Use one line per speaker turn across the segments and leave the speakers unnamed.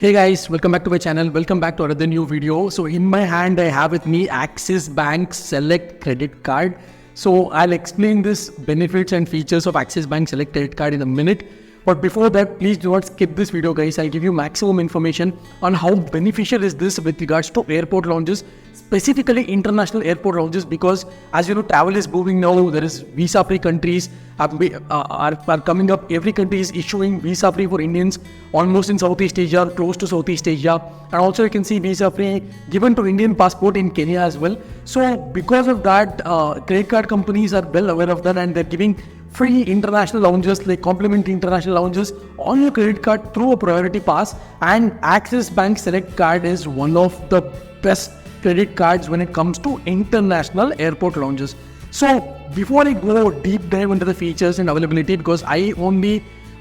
Hey guys, welcome back to my channel. Welcome back to another new video. So in my hand, I have with me Axis Bank Select Credit Card. So I'll explain this benefits and features of Axis Bank Select Credit Card in a minute. But before that, please do not skip this video guys. I'll give you maximum information on how beneficial is this with regards to airport lounges, specifically international airport lounges, because as you know, travel is booming now. There is visa-free countries are coming up. Every country is issuing visa-free for Indians, almost in Southeast Asia, close to Southeast Asia. And also you can see visa-free given to Indian passport in Kenya as well. So because of that, credit card companies are well aware of that and they're giving free international lounges, like complimentary international lounges on your credit card through a priority pass. And Axis Bank Select Card is one of the best credit cards when it comes to international airport lounges. So before I go deep dive into the features and availability, because my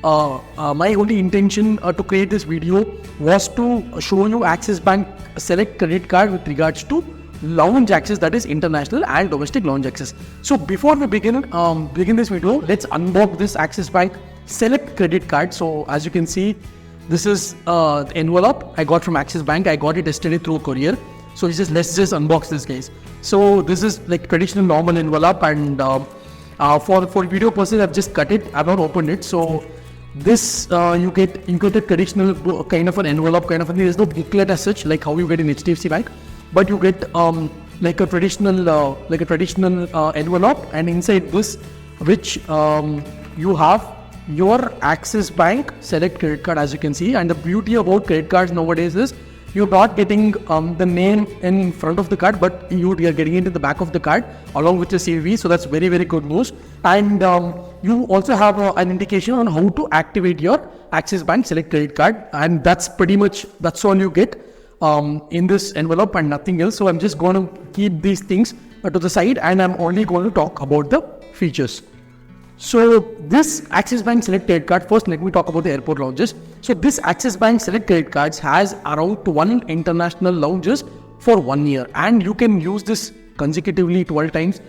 only intention to create this video was to show you Axis Bank Select Credit Card with regards to lounge access, that is international and domestic lounge access. So before we begin this video, let's unbox this Axis Bank Select Credit Card. So as you can see, this is the envelope I got from Axis Bank. I got it yesterday through courier. So let's just unbox this guys. So this is like traditional normal envelope, and for video purposes I've just cut it. I've not opened it. So this you get a traditional kind of an envelope kind of a thing. There's no booklet as such like how you get in HDFC Bank. But you get like a traditional envelope, and inside this, which you have your Axis Bank Select Credit Card, as you can see. And the beauty about credit cards nowadays is you're not getting the name in front of the card, but you are getting it in the back of the card along with your CVV. So that's very, very good news. And you also have an indication on how to activate your Axis Bank Select Credit Card, and that's all you get in this envelope and nothing else. So I'm just going to keep these things to the side, and I'm only going to talk about the features. So this Axis Bank Select Credit Card, first let me talk about the airport lounges. So this Axis Bank Select Credit Cards has around 12 international lounges for 1 year, and you can use this consecutively 12 days,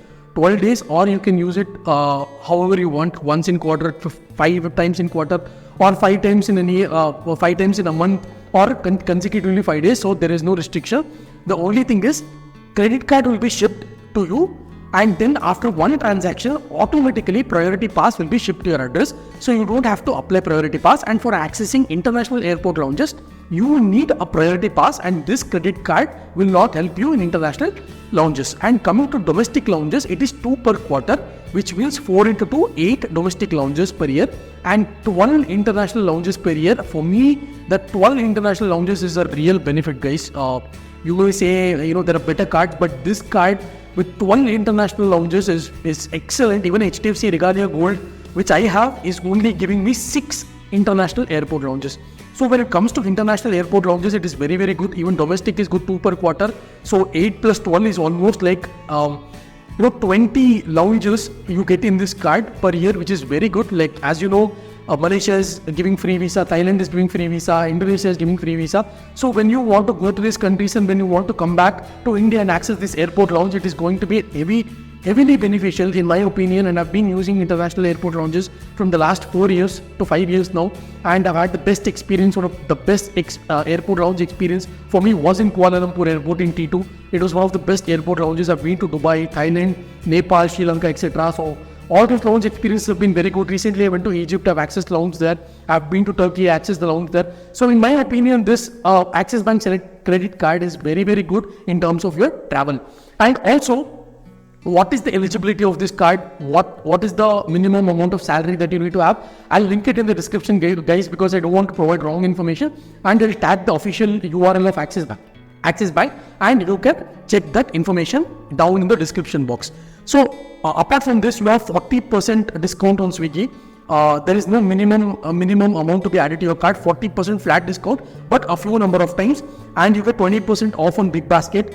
or you can use it however you want, once in quarter, 5 times in quarter, or 5 times in a year, or 5 times in a month, or consecutively 5 days. So there is no restriction. The only thing is credit card will be shipped to you, and then after one transaction automatically priority pass will be shipped to your address. So you don't have to apply priority pass. And for accessing international airport lounges, you need a priority pass, and this credit card will not help you in international lounges. And coming to domestic lounges, it is 2 per quarter, which means 4 into 2, 8 domestic lounges per year and 12 international lounges per year. For me, the 12 international lounges is a real benefit guys. You may say, there are better cards, but this card with 12 international lounges is excellent. Even HDFC Regalia Gold, which I have, is only giving me 6 international airport lounges. So when it comes to international airport lounges, it is very, very good. Even domestic is good, 2 per quarter. So 8 plus 12 is almost like 20 lounges you get in this card per year, which is very good. Like as you know, Malaysia is giving free visa, Thailand is giving free visa, Indonesia is giving free visa. So when you want to go to these countries and when you want to come back to India and access this airport lounge, it is going to be heavily beneficial in my opinion. And I've been using international airport lounges from the last 4 years to 5 years now, and I've had the best experience, or the best airport lounge experience for me was in Kuala Lumpur Airport in T2. It was one of the best airport lounges. I've been to Dubai, Thailand, Nepal, Sri Lanka, etc. So all those lounge experiences have been very good. Recently I went to Egypt, I've accessed lounge there. I've been to Turkey, accessed the lounge there. So in my opinion, this Axis Bank Select Credit Card is very, very good in terms of your travel. And also, what is the eligibility of this card? What is the minimum amount of salary that you need to have? I'll link it in the description guys, because I don't want to provide wrong information, and I'll tag the official URL of Axis Bank, and you can check that information down in the description box. So apart from this, you have 40% discount on Swiggy. There is no minimum amount to be added to your card, 40% flat discount, but a few number of times, and you get 20% off on Big Basket.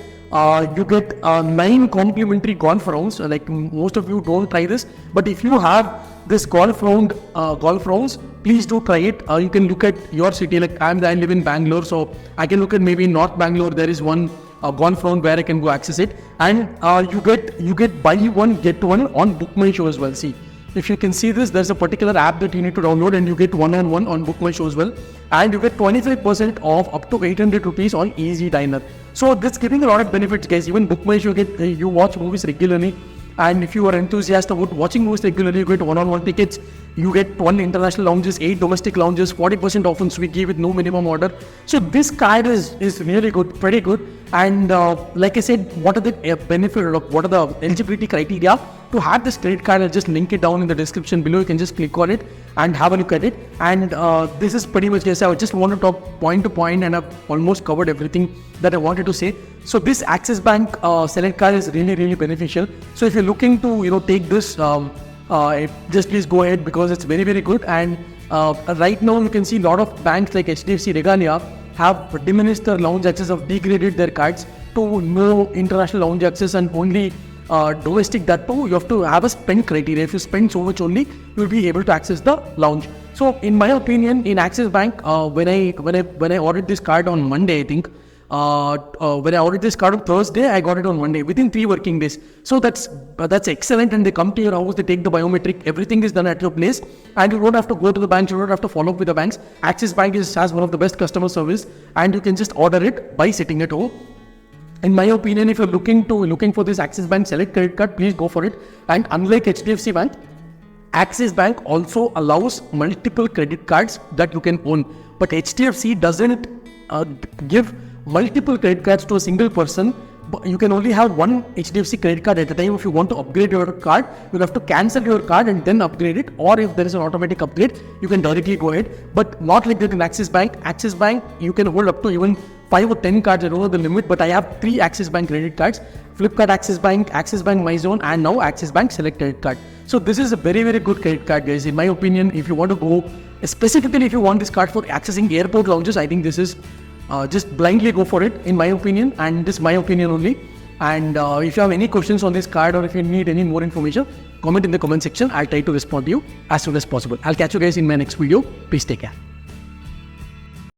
You get 9 complimentary golf rounds. Like most of you don't try this, but if you have this golf rounds, please do try it. You can look at your city. Like I live in Bangalore, so I can look at maybe North Bangalore. There is one golf round where I can go access it, and you get buy one get one on BookMyShow as well. See, if you can see this, there's a particular app that you need to download, and you get one-on-one on BookMyShow as well. And you get 25% off up to 800 rupees on Easy Diner. So that's giving a lot of benefits, guys. Even BookMyShow, you watch movies regularly. And if you are enthusiastic about watching movies regularly, you get one-on-one tickets. You get 1 international lounges, 8 domestic lounges, 40% off on Swiggy with no minimum order. So this card is really good, pretty good. And like I said, what are the benefits, what are the eligibility criteria to have this credit card? I'll just link it down in the description below. You can just click on it and have a look at it. And this is pretty much this. I just want to talk point to point, and I've almost covered everything that I wanted to say. So this Axis Bank Select card is really beneficial. So if you're looking to take this, just please go ahead, because it's very good. And right now you can see a lot of banks like HDFC, Regalia have diminished their lounge access, have degraded their cards to no international lounge access and only domestic. That too, you have to have a spend criteria. If you spend so much only, you'll be able to access the lounge. So in my opinion, in Axis Bank, when I ordered this card on Monday, I think. When I ordered this card on Thursday, I got it on Monday within 3 working days. So that's excellent. And they come to your house, they take the biometric, everything is done at your place, and you don't have to go to the bank, you don't have to follow up with the banks. Axis Bank has one of the best customer service, and you can just order it by sitting at home. In my opinion, if you're looking for this Axis Bank Select credit card, please go for it. And unlike HDFC Bank, Axis Bank also allows multiple credit cards that you can own, but HDFC doesn't give multiple credit cards to a single person. You can only have one HDFC credit card at a time. If you want to upgrade your card, you'll have to cancel your card and then upgrade it, or if there is an automatic upgrade, you can directly go ahead. But not like that in Axis Bank. Axis Bank, you can hold up to even 5 or 10 cards. I don't know the limit, but I have 3 Axis Bank credit cards: Flipkart Axis Bank MyZone, and now Axis Bank Select credit card. So this is a very good credit card, guys. In my opinion, if you want to go, specifically if you want this card for accessing airport lounges, I think this is just blindly go for it, in my opinion, and this is my opinion only. And if you have any questions on this card, or if you need any more information, comment in the comment section. I'll try to respond to you as soon as possible. I'll catch you guys in my next video. Please take care.